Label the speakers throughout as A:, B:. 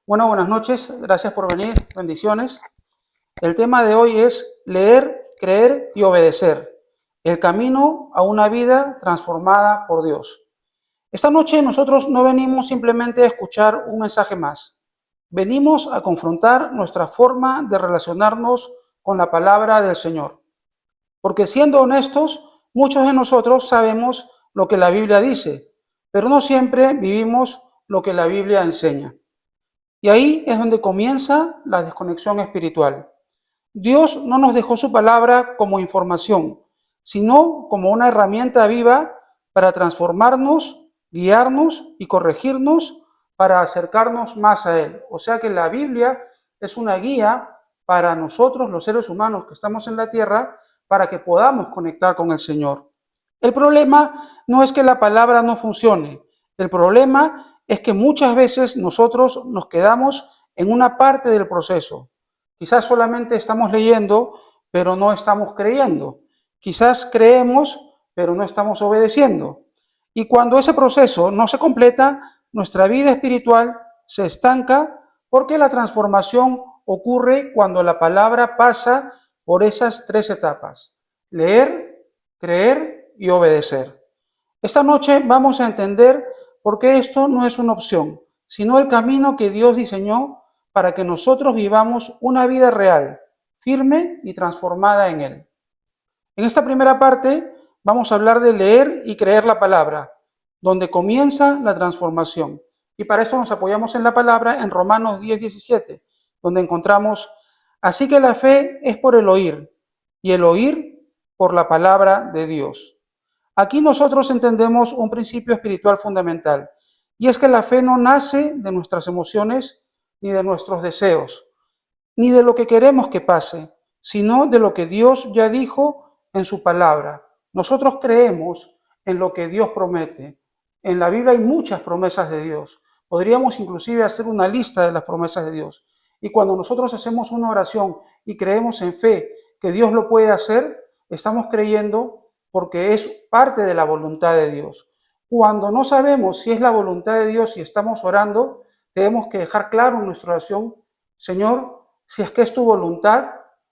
A: Bueno, buenas noches, gracias por venir, bendiciones. El tema de hoy es leer, creer y obedecer, el camino a una vida transformada por Dios. Esta noche nosotros no venimos simplemente a escuchar un mensaje más, venimos a confrontar nuestra forma de relacionarnos con la palabra del Señor. Porque siendo honestos, muchos de nosotros sabemos lo que la Biblia dice, pero no siempre vivimos lo que la Biblia enseña. Y ahí es donde comienza la desconexión espiritual. Dios no nos dejó su palabra como información, sino como una herramienta viva para transformarnos, guiarnos y corregirnos para acercarnos más a Él. O sea que la Biblia es una guía para nosotros, los seres humanos que estamos en la tierra, para que podamos conectar con el Señor. El problema no es que la palabra no funcione, el problema es que muchas veces nosotros nos quedamos en una parte del proceso. Quizás solamente estamos leyendo, pero no estamos creyendo. Quizás creemos, pero no estamos obedeciendo. Y cuando ese proceso no se completa, nuestra vida espiritual se estanca porque la transformación ocurre cuando la palabra pasa por esas tres etapas: leer, creer y obedecer. Esta noche vamos a entender por qué esto no es una opción, sino el camino que Dios diseñó para que nosotros vivamos una vida real, firme y transformada en Él. En esta primera parte vamos a hablar de leer y creer la palabra, donde comienza la transformación. Y para esto nos apoyamos en la palabra en Romanos 10:17, donde encontramos: así que la fe es por el oír, y el oír por la palabra de Dios. Aquí nosotros entendemos un principio espiritual fundamental, y es que la fe no nace de nuestras emociones ni de nuestros deseos, ni de lo que queremos que pase, sino de lo que Dios ya dijo en su palabra. Nosotros creemos en lo que Dios promete. En la Biblia hay muchas promesas de Dios. Podríamos inclusive hacer una lista de las promesas de Dios. Y cuando nosotros hacemos una oración y creemos en fe que Dios lo puede hacer, estamos creyendo porque es parte de la voluntad de Dios. Cuando no sabemos si es la voluntad de Dios y estamos orando, tenemos que dejar claro en nuestra oración: Señor, si es que es tu voluntad,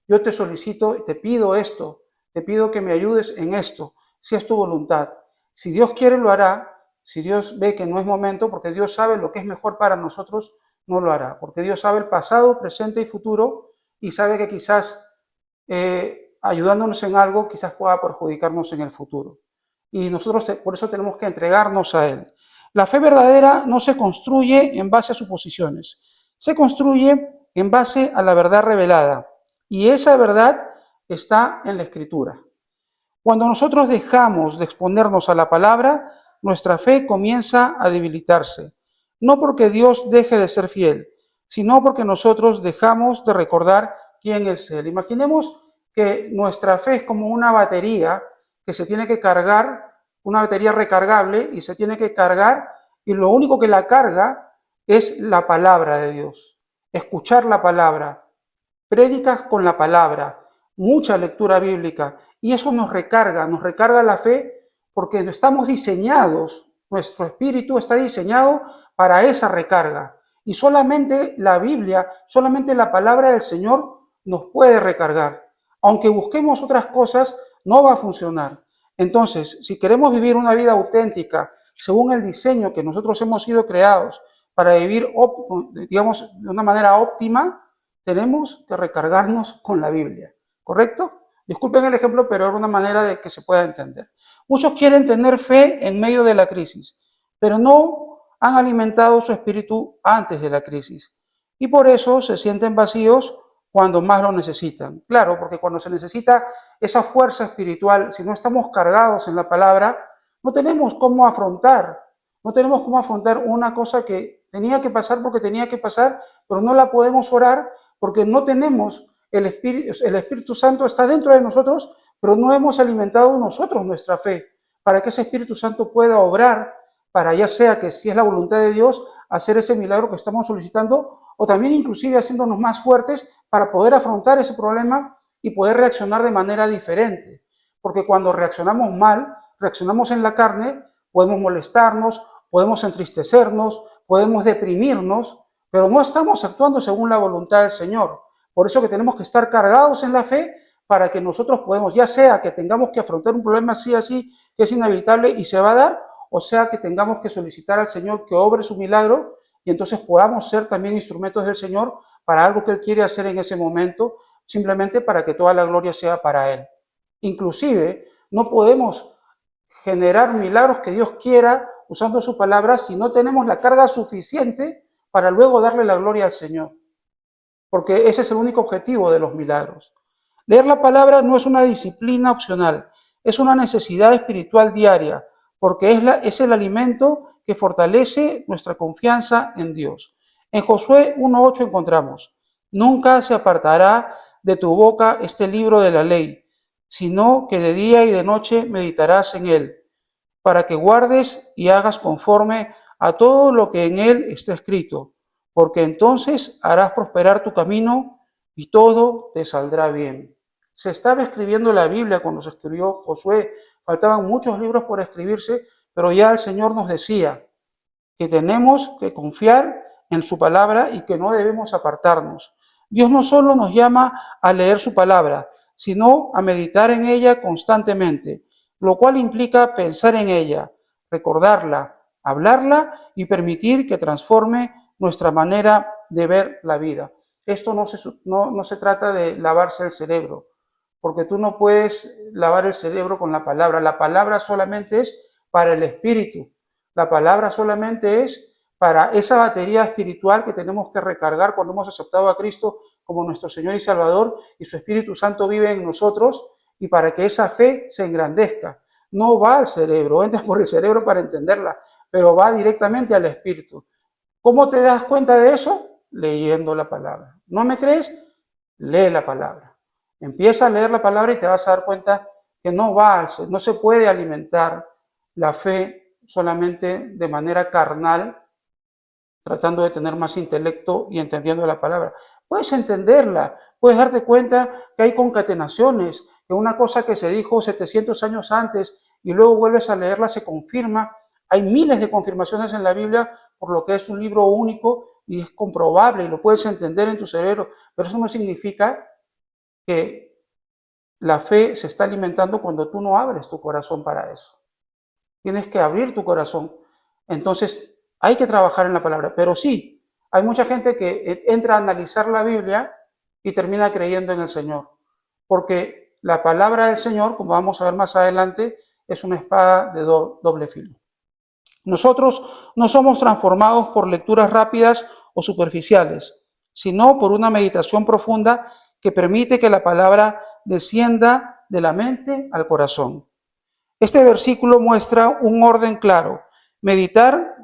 A: yo te solicito y te pido esto, te pido que me ayudes en esto, si es tu voluntad. Si Dios quiere, lo hará. Si Dios ve que no es momento, porque Dios sabe lo que es mejor para nosotros, no lo hará. Porque Dios sabe el pasado, presente y futuro, y sabe que quizás ayudándonos en algo, quizás pueda perjudicarnos en el futuro. Y nosotros por eso tenemos que entregarnos a Él. La fe verdadera no se construye en base a suposiciones, se construye en base a la verdad revelada. Y esa verdad está en la Escritura. Cuando nosotros dejamos de exponernos a la palabra, nuestra fe comienza a debilitarse. No porque Dios deje de ser fiel, sino porque nosotros dejamos de recordar quién es Él. Imaginemos que nuestra fe es como una batería que se tiene que cargar, una batería recargable, y se tiene que cargar, y lo único que la carga es la palabra de Dios. Escuchar la palabra, prédicas con la palabra, mucha lectura bíblica, y eso nos recarga la fe, porque estamos diseñados, nuestro espíritu está diseñado para esa recarga, y solamente la Biblia, solamente la palabra del Señor nos puede recargar. Aunque busquemos otras cosas, no va a funcionar. Entonces, si queremos vivir una vida auténtica, según el diseño que nosotros hemos sido creados para vivir, digamos, de una manera óptima, tenemos que recargarnos con la Biblia, ¿correcto? Disculpen el ejemplo, pero es una manera de que se pueda entender. Muchos quieren tener fe en medio de la crisis, pero no han alimentado su espíritu antes de la crisis. Y por eso se sienten vacíos cuando más lo necesitan. Claro, porque cuando se necesita esa fuerza espiritual, si no estamos cargados en la palabra, no tenemos cómo afrontar una cosa que tenía que pasar porque tenía que pasar, pero no la podemos orar porque no tenemos el Espíritu Santo está dentro de nosotros, pero no hemos alimentado nosotros nuestra fe para que ese Espíritu Santo pueda obrar, para ya sea que si es la voluntad de Dios, hacer ese milagro que estamos solicitando, o también inclusive haciéndonos más fuertes para poder afrontar ese problema y poder reaccionar de manera diferente. Porque cuando reaccionamos mal, reaccionamos en la carne, podemos molestarnos, podemos entristecernos, podemos deprimirnos, pero no estamos actuando según la voluntad del Señor. Por eso que tenemos que estar cargados en la fe para que nosotros podamos, ya sea que tengamos que afrontar un problema así, que es inevitable y se va a dar, o sea que tengamos que solicitar al Señor que obre su milagro y entonces podamos ser también instrumentos del Señor para algo que Él quiere hacer en ese momento, simplemente para que toda la gloria sea para Él. Inclusive, no podemos generar milagros que Dios quiera usando su palabra si no tenemos la carga suficiente para luego darle la gloria al Señor. Porque ese es el único objetivo de los milagros. Leer la palabra no es una disciplina opcional, es una necesidad espiritual diaria, porque es el alimento que fortalece nuestra confianza en Dios. En Josué 1:8 encontramos: nunca se apartará de tu boca este libro de la ley, sino que de día y de noche meditarás en él, para que guardes y hagas conforme a todo lo que en él está escrito, porque entonces harás prosperar tu camino y todo te saldrá bien. Se estaba escribiendo la Biblia cuando se escribió Josué, faltaban muchos libros por escribirse, pero ya el Señor nos decía que tenemos que confiar en su palabra y que no debemos apartarnos. Dios no solo nos llama a leer su palabra, sino a meditar en ella constantemente, lo cual implica pensar en ella, recordarla, hablarla y permitir que transforme nuestra manera de ver la vida. Esto no se trata de lavarse el cerebro, porque tú no puedes lavar el cerebro con la palabra solamente es para el espíritu. La palabra solamente es para esa batería espiritual que tenemos que recargar cuando hemos aceptado a Cristo como nuestro Señor y Salvador y su Espíritu Santo vive en nosotros y para que esa fe se engrandezca. No va al cerebro, entra por el cerebro para entenderla, pero va directamente al Espíritu. ¿Cómo te das cuenta de eso? Leyendo la palabra. ¿No me crees? Lee la palabra. Empieza a leer la palabra y te vas a dar cuenta que no se puede alimentar la fe solamente de manera carnal, tratando de tener más intelecto y entendiendo la palabra. Puedes entenderla, puedes darte cuenta que hay concatenaciones, que una cosa que se dijo 700 años antes y luego vuelves a leerla se confirma. Hay miles de confirmaciones en la Biblia, por lo que es un libro único y es comprobable y lo puedes entender en tu cerebro, pero eso no significa que la fe se está alimentando cuando tú no abres tu corazón para eso. Tienes que abrir tu corazón. Entonces, hay que trabajar en la palabra. Pero sí, hay mucha gente que entra a analizar la Biblia y termina creyendo en el Señor. Porque la palabra del Señor, como vamos a ver más adelante, es una espada de doble filo. Nosotros no somos transformados por lecturas rápidas o superficiales, sino por una meditación profunda que permite que la palabra descienda de la mente al corazón. Este versículo muestra un orden claro: meditar,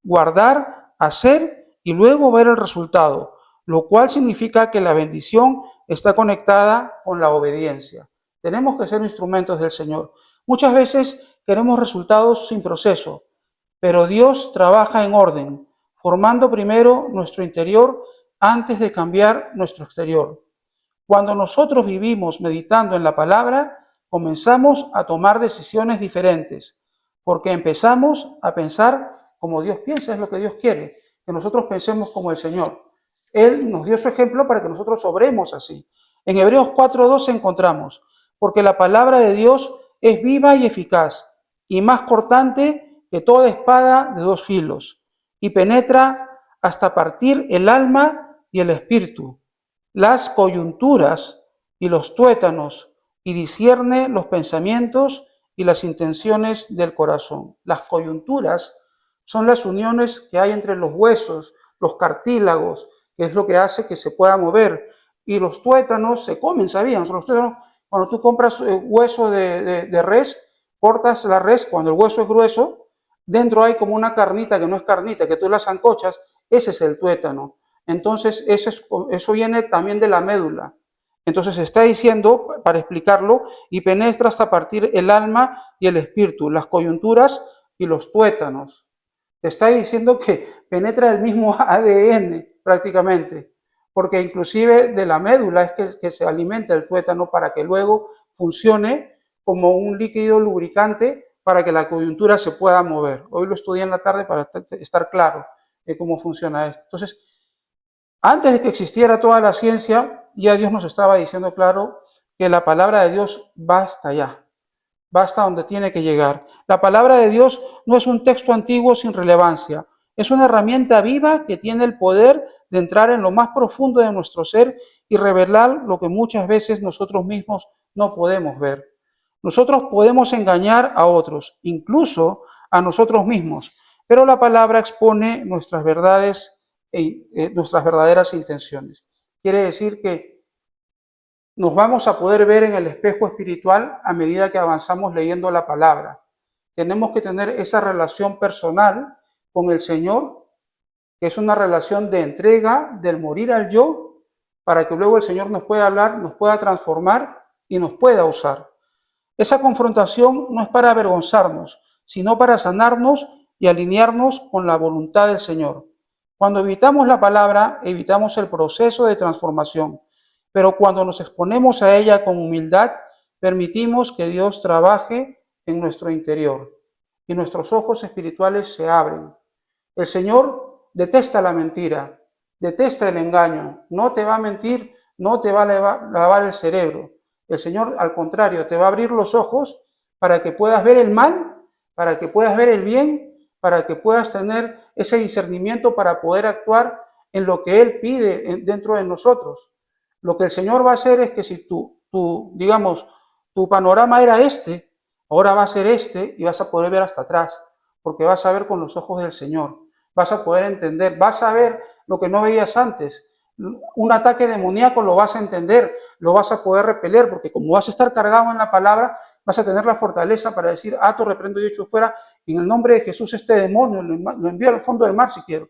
A: guardar, hacer y luego ver el resultado, lo cual significa que la bendición está conectada con la obediencia. Tenemos que ser instrumentos del Señor. Muchas veces queremos resultados sin proceso, pero Dios trabaja en orden, formando primero nuestro interior antes de cambiar nuestro exterior. Cuando nosotros vivimos meditando en la palabra, comenzamos a tomar decisiones diferentes, porque empezamos a pensar como Dios piensa, es lo que Dios quiere, que nosotros pensemos como el Señor. Él nos dio su ejemplo para que nosotros obremos así. En Hebreos 4:12 encontramos: porque la palabra de Dios es viva y eficaz, y más cortante que toda espada de dos filos, y penetra hasta partir el alma y el espíritu, las coyunturas y los tuétanos, y discierne los pensamientos y las intenciones del corazón. Las coyunturas son las uniones que hay entre los huesos, los cartílagos, que es lo que hace que se pueda mover. Y los tuétanos se comen, ¿sabían? Los tuétanos, cuando tú compras hueso de res, cortas la res, cuando el hueso es grueso, dentro hay como una carnita que no es carnita, que tú la zancochas, ese es el tuétano. Entonces, eso viene también de la médula. Entonces está diciendo, para explicarlo, y penetra hasta partir el alma y el espíritu, las coyunturas y los tuétanos. Te está diciendo que penetra el mismo ADN prácticamente, porque inclusive de la médula es que se alimenta el tuétano para que luego funcione como un líquido lubricante para que la coyuntura se pueda mover. Hoy lo estudié en la tarde para estar claro de cómo funciona esto. Entonces, Antes de que existiera toda la ciencia, ya Dios nos estaba diciendo claro que la palabra de Dios va hasta allá, va hasta donde tiene que llegar. La palabra de Dios no es un texto antiguo sin relevancia, es una herramienta viva que tiene el poder de entrar en lo más profundo de nuestro ser y revelar lo que muchas veces nosotros mismos no podemos ver. Nosotros podemos engañar a otros, incluso a nosotros mismos, pero la palabra expone nuestras verdades nuestras verdaderas intenciones. Quiere decir que nos vamos a poder ver en el espejo espiritual a medida que avanzamos leyendo la palabra. Tenemos que tener esa relación personal con el Señor, que es una relación de entrega, del morir al yo, para que luego el Señor nos pueda hablar, nos pueda transformar y nos pueda usar. Esa confrontación no es para avergonzarnos, sino para sanarnos y alinearnos con la voluntad del Señor. Cuando evitamos la palabra, evitamos el proceso de transformación, pero cuando nos exponemos a ella con humildad, permitimos que Dios trabaje en nuestro interior y nuestros ojos espirituales se abren. El Señor detesta la mentira, detesta el engaño, no te va a mentir, no te va a lavar el cerebro. El Señor, al contrario, te va a abrir los ojos para que puedas ver el mal, para que puedas ver el bien, para que puedas tener ese discernimiento para poder actuar en lo que Él pide dentro de nosotros. Lo que el Señor va a hacer es que si digamos, tu panorama era este, ahora va a ser este y vas a poder ver hasta atrás, porque vas a ver con los ojos del Señor. Vas a poder entender, vas a ver lo que no veías antes. Un ataque demoníaco lo vas a entender, lo vas a poder repeler, porque como vas a estar cargado en la palabra, vas a tener la fortaleza para decir, ato, reprendo y echo fuera, en el nombre de Jesús este demonio, lo envío al fondo del mar si quiero,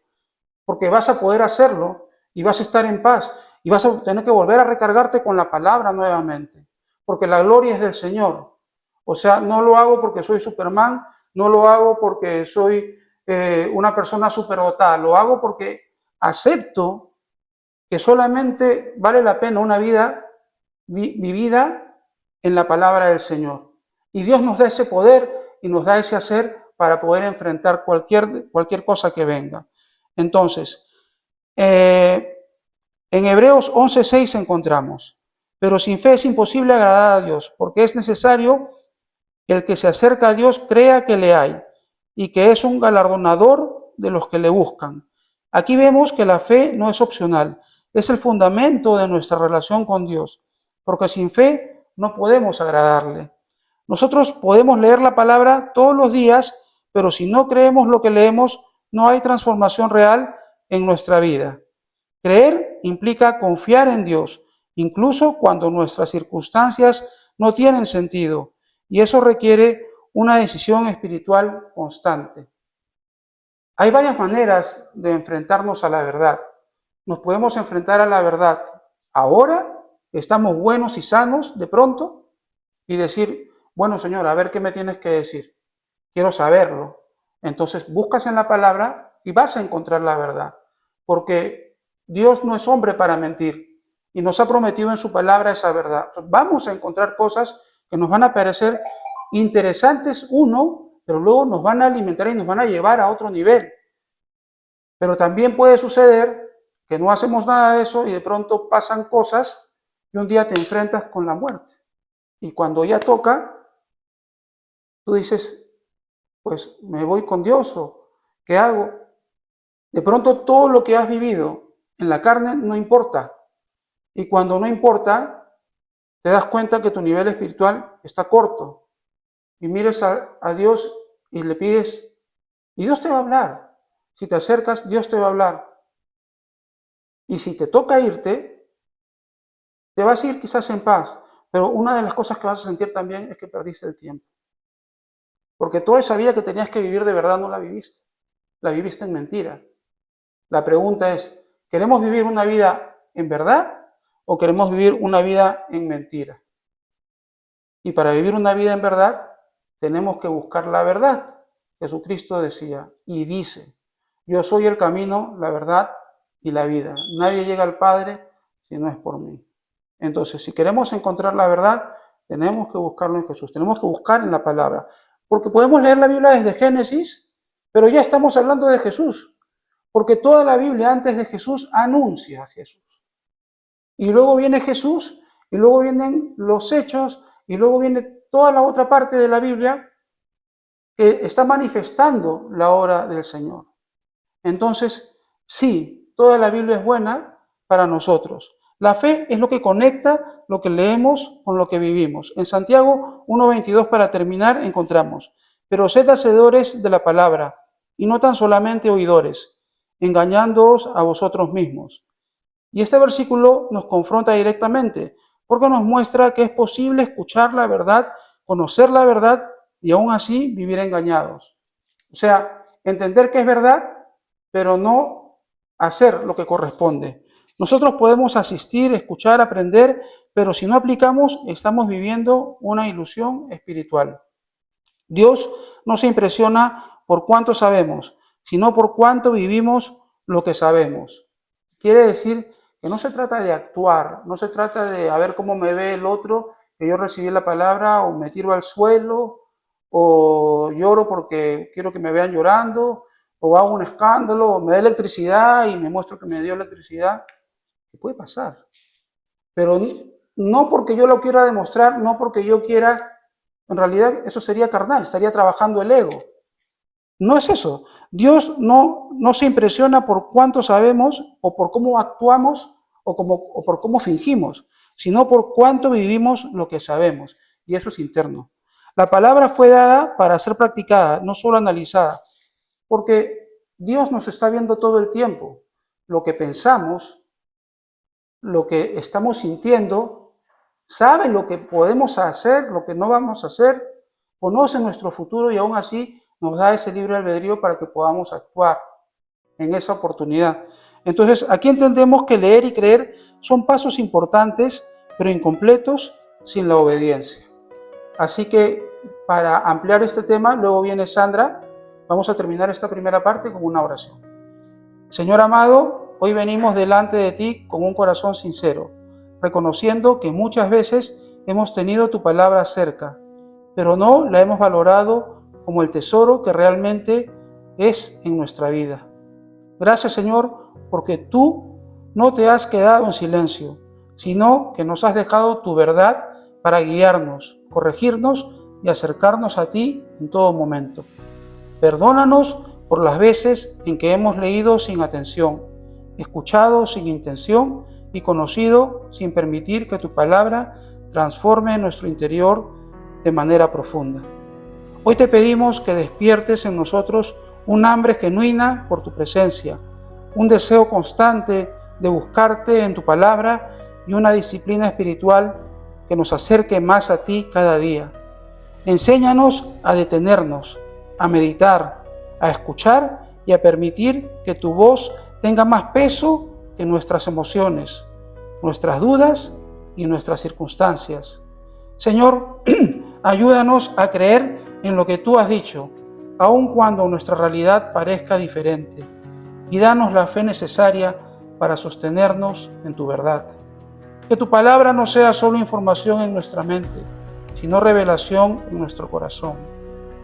A: porque vas a poder hacerlo y vas a estar en paz y vas a tener que volver a recargarte con la palabra nuevamente, porque la gloria es del Señor. O sea, no lo hago porque soy Superman, no lo hago porque soy una persona superdotada, lo hago porque acepto que solamente vale la pena una vida vivida en la palabra del Señor. Y Dios nos da ese poder y nos da ese hacer para poder enfrentar cualquier cosa que venga. Entonces, en Hebreos 11:6 encontramos, pero sin fe es imposible agradar a Dios, porque es necesario que el que se acerca a Dios crea que le hay y que es un galardonador de los que le buscan. Aquí vemos que la fe no es opcional, es el fundamento de nuestra relación con Dios, porque sin fe no podemos agradarle. Nosotros podemos leer la palabra todos los días, pero si no creemos lo que leemos, no hay transformación real en nuestra vida. Creer implica confiar en Dios, incluso cuando nuestras circunstancias no tienen sentido, y eso requiere una decisión espiritual constante. Hay varias maneras de enfrentarnos a la verdad. Nos podemos enfrentar a la verdad ahora, estamos buenos y sanos de pronto, y decir, bueno, Señor, a ver qué me tienes que decir. Quiero saberlo. Entonces buscas en la palabra y vas a encontrar la verdad, porque Dios no es hombre para mentir y nos ha prometido en su palabra esa verdad. Entonces, vamos a encontrar cosas que nos van a parecer interesantes, pero luego nos van a alimentar y nos van a llevar a otro nivel. Pero también puede suceder que no hacemos nada de eso y de pronto pasan cosas y un día te enfrentas con la muerte. Y cuando ya toca, tú dices, pues me voy con Dios o ¿qué hago? De pronto todo lo que has vivido en la carne no importa. Y cuando no importa, te das cuenta que tu nivel espiritual está corto. Y mires a Dios y le pides, y Dios te va a hablar. Si te acercas, Dios te va a hablar. Y si te toca irte, te vas a ir quizás en paz. Pero una de las cosas que vas a sentir también es que perdiste el tiempo. Porque toda esa vida que tenías que vivir de verdad no la viviste. La viviste en mentira. La pregunta es, ¿queremos vivir una vida en verdad o queremos vivir una vida en mentira? Y para vivir una vida en verdad, tenemos que buscar la verdad. Jesucristo decía y dice, yo soy el camino, la verdad y la vida. Nadie llega al Padre si no es por mí. Entonces, si queremos encontrar la verdad, tenemos que buscarlo en Jesús, tenemos que buscar en la palabra. Porque podemos leer la Biblia desde Génesis, pero ya estamos hablando de Jesús. Porque toda la Biblia antes de Jesús anuncia a Jesús. Y luego viene Jesús, y luego vienen los hechos, y luego viene toda la otra parte de la Biblia que está manifestando la obra del Señor. Entonces, sí, toda la Biblia es buena para nosotros. La fe es lo que conecta lo que leemos con lo que vivimos. En Santiago 1:22, para terminar, encontramos: pero sed hacedores de la palabra, y no tan solamente oidores, engañándoos a vosotros mismos. Y este versículo nos confronta directamente, porque nos muestra que es posible escuchar la verdad, conocer la verdad y aún así vivir engañados. O sea, entender que es verdad, pero no hacer lo que corresponde. Nosotros podemos asistir, escuchar, aprender, pero si no aplicamos, estamos viviendo una ilusión espiritual. Dios no se impresiona por cuánto sabemos, sino por cuánto vivimos lo que sabemos. Quiere decir que no se trata de actuar, no se trata de a ver cómo me ve el otro, que yo recibí la palabra o me tiro al suelo o lloro porque quiero que me vean llorando o hago un escándalo o me da electricidad y me muestro que me dio electricidad. ¿Qué puede pasar? Pero no porque yo lo quiera demostrar, no porque yo quiera, en realidad eso sería carnal, estaría trabajando el ego. No es eso. Dios no se impresiona por cuánto sabemos o por cómo actuamos o por cómo fingimos, sino por cuánto vivimos lo que sabemos. Y eso es interno. La palabra fue dada para ser practicada, no solo analizada, porque Dios nos está viendo todo el tiempo. Lo que pensamos, lo que estamos sintiendo, sabe lo que podemos hacer, lo que no vamos a hacer, conoce nuestro futuro y aún así nos da ese libre albedrío para que podamos actuar en esa oportunidad. Entonces, aquí entendemos que leer y creer son pasos importantes, pero incompletos sin la obediencia. Así que, para ampliar este tema, luego viene Sandra. Vamos a terminar esta primera parte con una oración. Señor amado, hoy venimos delante de ti con un corazón sincero, reconociendo que muchas veces hemos tenido tu palabra cerca, pero no la hemos valorado como el tesoro que realmente es en nuestra vida. Gracias, Señor, porque tú no te has quedado en silencio, sino que nos has dejado tu verdad para guiarnos, corregirnos y acercarnos a ti en todo momento. Perdónanos por las veces en que hemos leído sin atención, escuchado sin intención y conocido sin permitir que tu palabra transforme nuestro interior de manera profunda. Hoy te pedimos que despiertes en nosotros un hambre genuina por tu presencia, un deseo constante de buscarte en tu palabra y una disciplina espiritual que nos acerque más a ti cada día. Enséñanos a detenernos, a meditar, a escuchar y a permitir que tu voz tenga más peso que nuestras emociones, nuestras dudas y nuestras circunstancias. Señor, ayúdanos a creer en lo que tú has dicho, aun cuando nuestra realidad parezca diferente, y danos la fe necesaria para sostenernos en tu verdad. Que tu palabra no sea solo información en nuestra mente, sino revelación en nuestro corazón,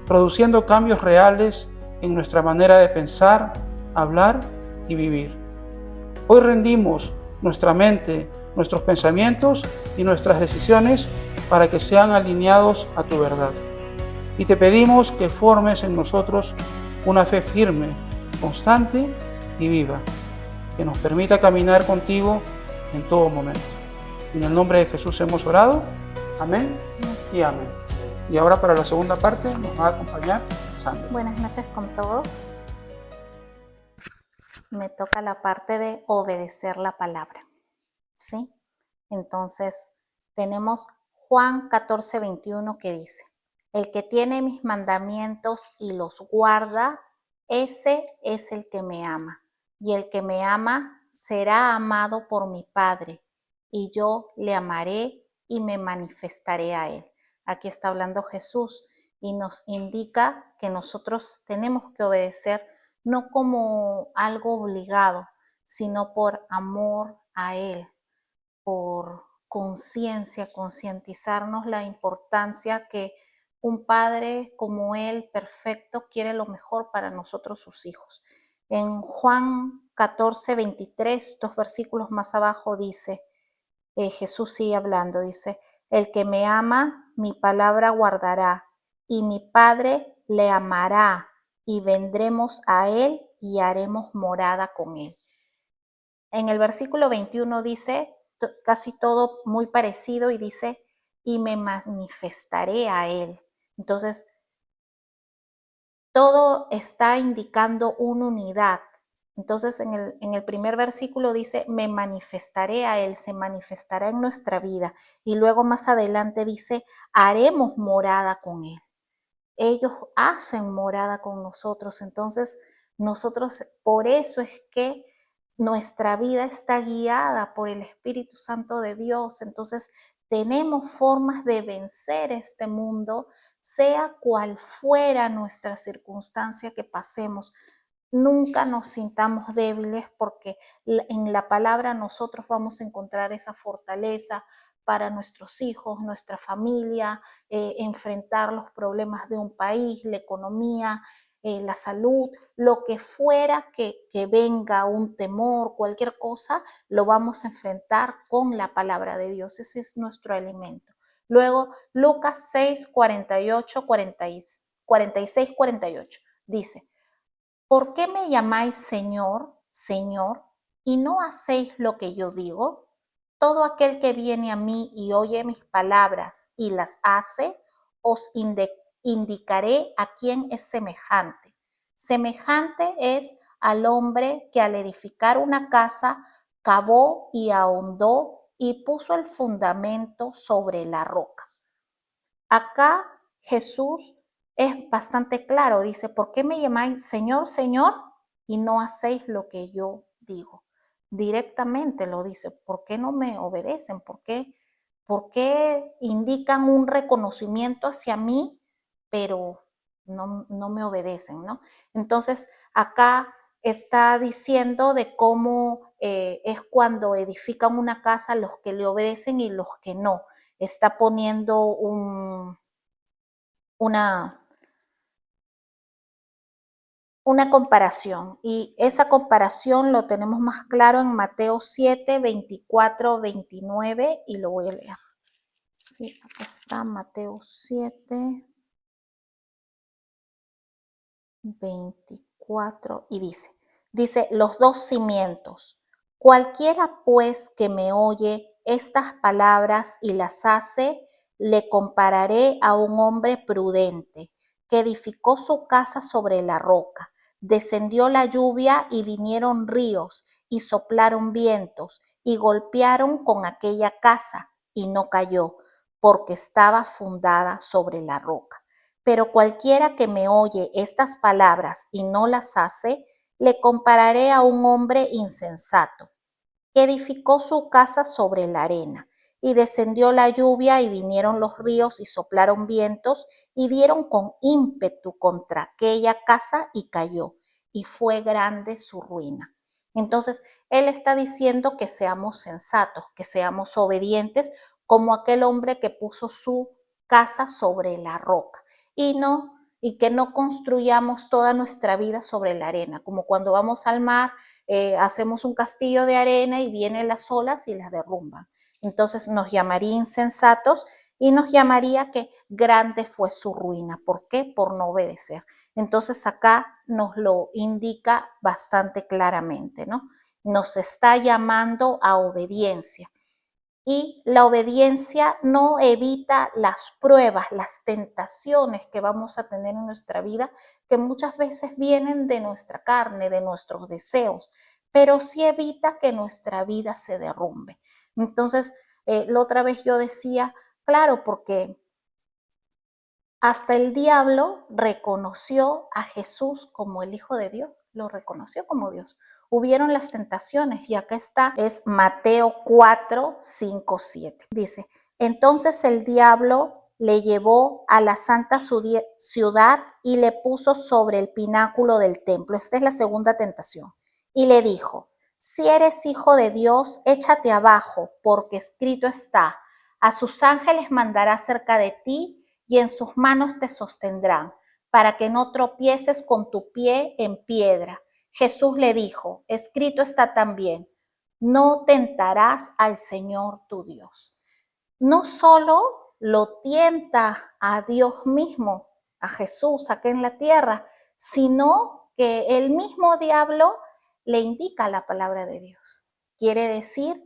A: produciendo cambios reales en nuestra manera de pensar, hablar y vivir. Hoy rendimos nuestra mente, nuestros pensamientos y nuestras decisiones para que sean alineados a tu verdad. Y te pedimos que formes en nosotros una fe firme, constante y viva, que nos permita caminar contigo en todo momento. En el nombre de Jesús hemos orado. Amén y amén. Y ahora para la segunda parte nos va a acompañar Sandra.
B: Buenas noches con todos. Me toca la parte de obedecer la palabra, ¿sí? Entonces, tenemos Juan 14:21 que dice: el que tiene mis mandamientos y los guarda, ese es el que me ama. Y el que me ama será amado por mi Padre, y yo le amaré y me manifestaré a él. Aquí está hablando Jesús y nos indica que nosotros tenemos que obedecer no como algo obligado, sino por amor a él, por conciencia, concientizarnos la importancia que un padre como él, perfecto, quiere lo mejor para nosotros, sus hijos. En Juan 14, 23, 2 versículos más abajo dice, Jesús sigue hablando, dice, el que me ama, mi palabra guardará, y mi Padre le amará, y vendremos a él y haremos morada con él. En el versículo 21 dice casi todo muy parecido y dice, y me manifestaré a él. Entonces, todo está indicando una unidad. Entonces, en el primer versículo dice, me manifestaré a él, se manifestará en nuestra vida. Y luego más adelante dice, haremos morada con él. Ellos hacen morada con nosotros. Entonces, nosotros, por eso es que nuestra vida está guiada por el Espíritu Santo de Dios. Entonces, tenemos formas de vencer este mundo, sea cual fuera nuestra circunstancia que pasemos. Nunca nos sintamos débiles porque en la palabra nosotros vamos a encontrar esa fortaleza para nuestros hijos, nuestra familia, enfrentar los problemas de un país, la economía, la salud, lo que fuera que venga, un temor, cualquier cosa, lo vamos a enfrentar con la palabra de Dios. Ese es nuestro alimento. Luego, Lucas 6, 48, 46, 48, dice, ¿por qué me llamáis Señor, Señor, y no hacéis lo que yo digo? Todo aquel que viene a mí y oye mis palabras y las hace, os indicaré a quién es semejante. Semejante es al hombre que al edificar una casa cavó y ahondó y puso el fundamento sobre la roca. Acá Jesús es bastante claro, dice, ¿por qué me llamáis Señor, Señor y no hacéis lo que yo digo? Directamente lo dice, ¿por qué no me obedecen? ¿Por qué indican un reconocimiento hacia mí, pero no me obedecen, ¿no? Entonces, acá está diciendo de cómo es cuando edifican una casa los que le obedecen y los que no. Está poniendo una comparación y esa comparación lo tenemos más claro en Mateo 7, 24, 29 y lo voy a leer. Sí, aquí está Mateo 7, 24 y dice los dos cimientos. Cualquiera pues que me oye estas palabras y las hace, le compararé a un hombre prudente que edificó su casa sobre la roca. Descendió la lluvia y vinieron ríos y soplaron vientos y golpearon con aquella casa y no cayó porque estaba fundada sobre la roca. Pero cualquiera que me oye estas palabras y no las hace, le compararé a un hombre insensato, que edificó su casa sobre la arena. Y descendió la lluvia y vinieron los ríos y soplaron vientos y dieron con ímpetu contra aquella casa y cayó. Y fue grande su ruina. Entonces, él está diciendo que seamos sensatos, que seamos obedientes, como aquel hombre que puso su casa sobre la roca. Y que no construyamos toda nuestra vida sobre la arena, como cuando vamos al mar, hacemos un castillo de arena y vienen las olas y las derrumban. Entonces nos llamaría insensatos y nos llamaría que grande fue su ruina. ¿Por qué? Por no obedecer. Entonces acá nos lo indica bastante claramente, ¿no? Nos está llamando a obediencia. Y la obediencia no evita las pruebas, las tentaciones que vamos a tener en nuestra vida, que muchas veces vienen de nuestra carne, de nuestros deseos, pero sí evita que nuestra vida se derrumbe. Entonces, la otra vez yo decía, claro, porque hasta el diablo reconoció a Jesús como el Hijo de Dios, lo reconoció como Dios. Hubieron las tentaciones y acá está, es Mateo 4, 5, 7. Dice, entonces el diablo le llevó a la santa ciudad y le puso sobre el pináculo del templo. Esta es la segunda tentación. Y le dijo, si eres hijo de Dios, échate abajo, porque escrito está, a sus ángeles mandará cerca de ti y en sus manos te sostendrán, para que no tropieces con tu pie en piedra. Jesús le dijo, escrito está también, no tentarás al Señor tu Dios. No solo lo tienta a Dios mismo, a Jesús acá en la tierra, sino que el mismo diablo le indica la palabra de Dios. Quiere decir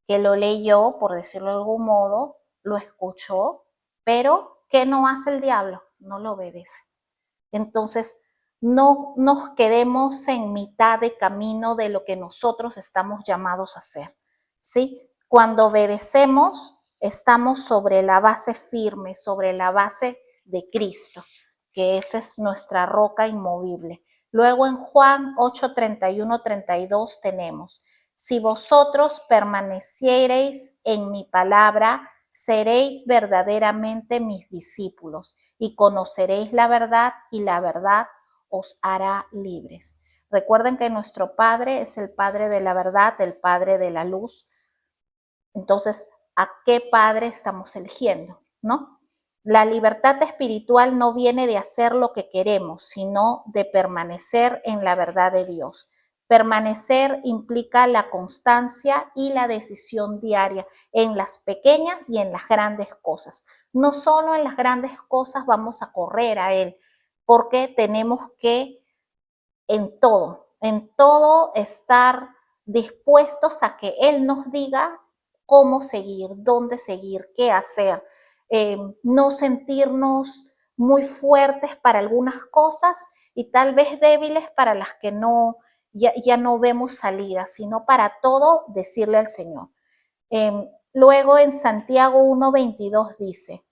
B: que lo leyó, por decirlo de algún modo, lo escuchó, pero ¿qué no hace el diablo? No lo obedece. Entonces, no nos quedemos en mitad de camino de lo que nosotros estamos llamados a hacer, ¿sí? Cuando obedecemos, estamos sobre la base firme, sobre la base de Cristo, que esa es nuestra roca inmovible. Luego en Juan 8, 31, 32 tenemos, si vosotros permaneciereis en mi palabra, seréis verdaderamente mis discípulos y conoceréis la verdad y la verdad os hará libres. Recuerden que nuestro Padre es el Padre de la verdad, el Padre de la luz. Entonces, ¿a qué Padre estamos eligiendo? ¿No? La libertad espiritual no viene de hacer lo que queremos, sino de permanecer en la verdad de Dios. Permanecer implica la constancia y la decisión diaria en las pequeñas y en las grandes cosas. No solo en las grandes cosas vamos a correr a Él, porque tenemos que en todo estar dispuestos a que Él nos diga cómo seguir, dónde seguir, qué hacer. No sentirnos muy fuertes para algunas cosas y tal vez débiles para las que no, ya no vemos salida, sino para todo decirle al Señor. Luego en Santiago 1:22 dice,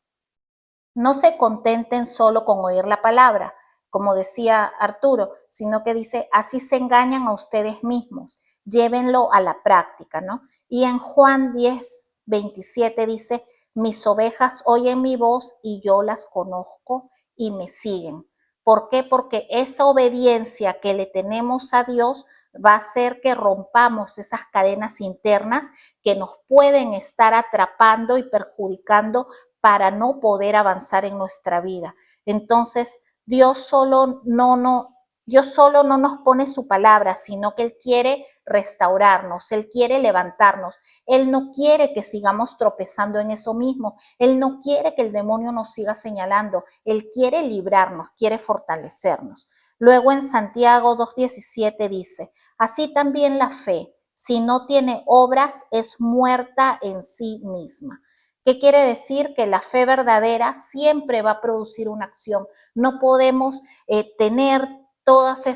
B: no se contenten solo con oír la palabra, como decía Arturo, sino que dice, así se engañan a ustedes mismos, llévenlo a la práctica, ¿no? Y en Juan 10:27 dice, mis ovejas oyen mi voz y yo las conozco y me siguen. ¿Por qué? Porque esa obediencia que le tenemos a Dios va a hacer que rompamos esas cadenas internas que nos pueden estar atrapando y perjudicando para no poder avanzar en nuestra vida. Entonces, Dios solo no nos pone su palabra, sino que Él quiere restaurarnos, Él quiere levantarnos, Él no quiere que sigamos tropezando en eso mismo, Él no quiere que el demonio nos siga señalando, Él quiere librarnos, quiere fortalecernos. Luego en Santiago 2:17 dice, así también la fe, si no tiene obras, es muerta en sí misma. ¿Qué quiere decir? Que la fe verdadera siempre va a producir una acción. No podemos tener todas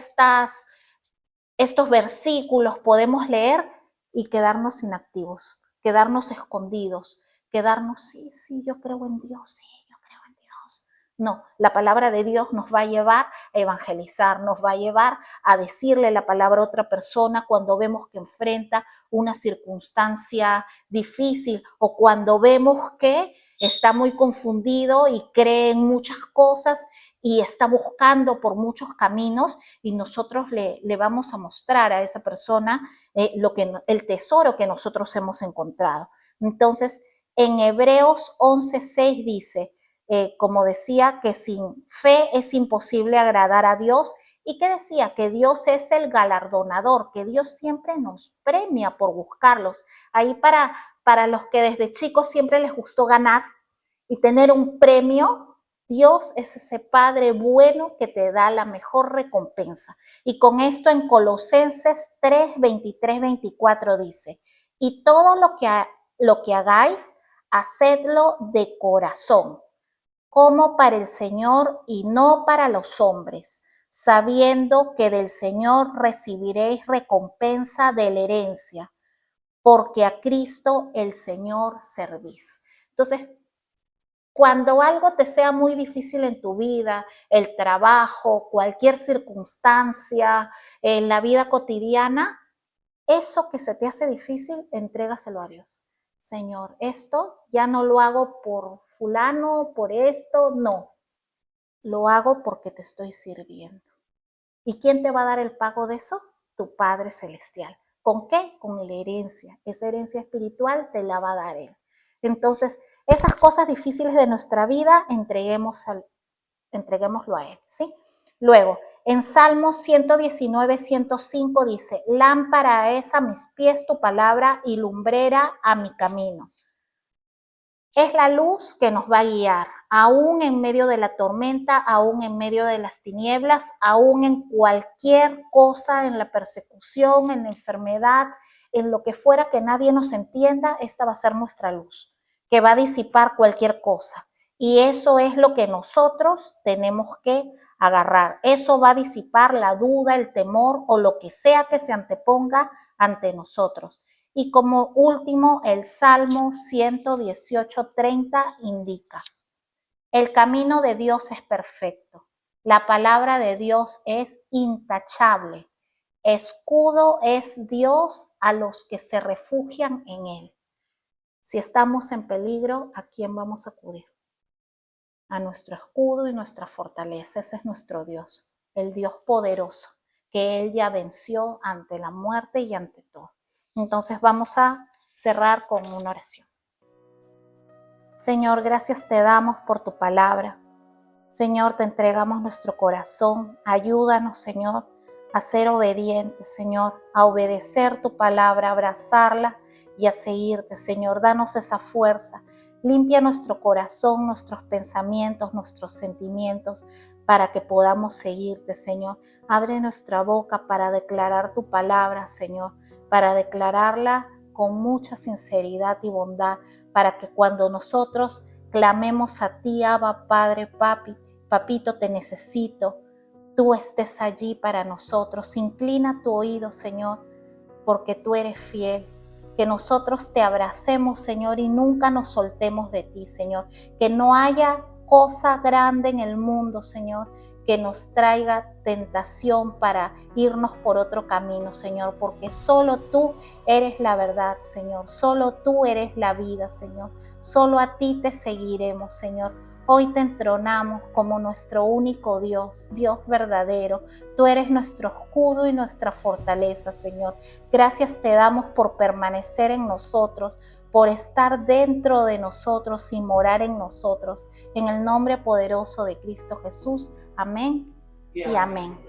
B: estos versículos, podemos leer y quedarnos inactivos, quedarnos escondidos, quedarnos, sí, yo creo en Dios, sí, yo creo en Dios. No, la palabra de Dios nos va a llevar a evangelizar, nos va a llevar a decirle la palabra a otra persona cuando vemos que enfrenta una circunstancia difícil o cuando vemos que está muy confundido y cree en muchas cosas y está buscando por muchos caminos y nosotros le vamos a mostrar a esa persona el tesoro que nosotros hemos encontrado. Entonces, en Hebreos 11:6 dice, como decía, que sin fe es imposible agradar a Dios y que decía que Dios es el galardonador, que Dios siempre nos premia por buscarlos. Ahí para los que desde chicos siempre les gustó ganar y tener un premio, Dios es ese Padre bueno que te da la mejor recompensa. Y con esto en Colosenses 3:23, 24 dice, y todo lo que hagáis, hacedlo de corazón, como para el Señor y no para los hombres, sabiendo que del Señor recibiréis recompensa de la herencia, porque a Cristo el Señor servís. Entonces, cuando algo te sea muy difícil en tu vida, el trabajo, cualquier circunstancia, en la vida cotidiana, eso que se te hace difícil, entrégaselo a Dios. Señor, esto ya no lo hago por fulano, por esto, no. Lo hago porque te estoy sirviendo. ¿Y quién te va a dar el pago de eso? Tu Padre Celestial. ¿Con qué? Con la herencia. Esa herencia espiritual te la va a dar Él. Entonces, esas cosas difíciles de nuestra vida, entreguémoslo a Él, ¿sí? Luego, En Salmos 119, 105 dice, lámpara es a mis pies tu palabra y lumbrera a mi camino. Es la luz que nos va a guiar, aún en medio de la tormenta, aún en medio de las tinieblas, aún en cualquier cosa, en la persecución, en la enfermedad, en lo que fuera que nadie nos entienda, esta va a ser nuestra luz, que va a disipar cualquier cosa. Y eso es lo que nosotros tenemos que agarrar. Eso va a disipar la duda, el temor o lo que sea que se anteponga ante nosotros. Y como último, el Salmo 118:30 indica, el camino de Dios es perfecto, la palabra de Dios es intachable, escudo es Dios a los que se refugian en Él. Si estamos en peligro, ¿a quién vamos a acudir? A nuestro escudo y nuestra fortaleza. Ese es nuestro Dios, el Dios poderoso, que Él ya venció ante la muerte y ante todo. Entonces vamos a cerrar con una oración. Señor, gracias te damos por tu palabra. Señor, te entregamos nuestro corazón. Ayúdanos, Señor, a ser obedientes, Señor, a obedecer tu palabra, a abrazarla y a seguirte, Señor. Danos esa fuerza. Limpia nuestro corazón, nuestros pensamientos, nuestros sentimientos, para que podamos seguirte, Señor. Abre nuestra boca para declarar tu palabra, Señor, para declararla con mucha sinceridad y bondad, para que cuando nosotros clamemos a ti, Abba, Padre, Papito, te necesito, tú estés allí para nosotros. Inclina tu oído, Señor, porque tú eres fiel. Que nosotros te abracemos, Señor, y nunca nos soltemos de ti, Señor. Que no haya cosa grande en el mundo, Señor, que nos traiga tentación para irnos por otro camino, Señor, porque solo tú eres la verdad, Señor. Solo tú eres la vida, Señor. Solo a ti te seguiremos, Señor. Hoy te entronamos como nuestro único Dios, Dios verdadero. Tú eres nuestro escudo y nuestra fortaleza, Señor. Gracias te damos por permanecer en nosotros, por estar dentro de nosotros y morar en nosotros. En el nombre poderoso de Cristo Jesús. Amén y amén.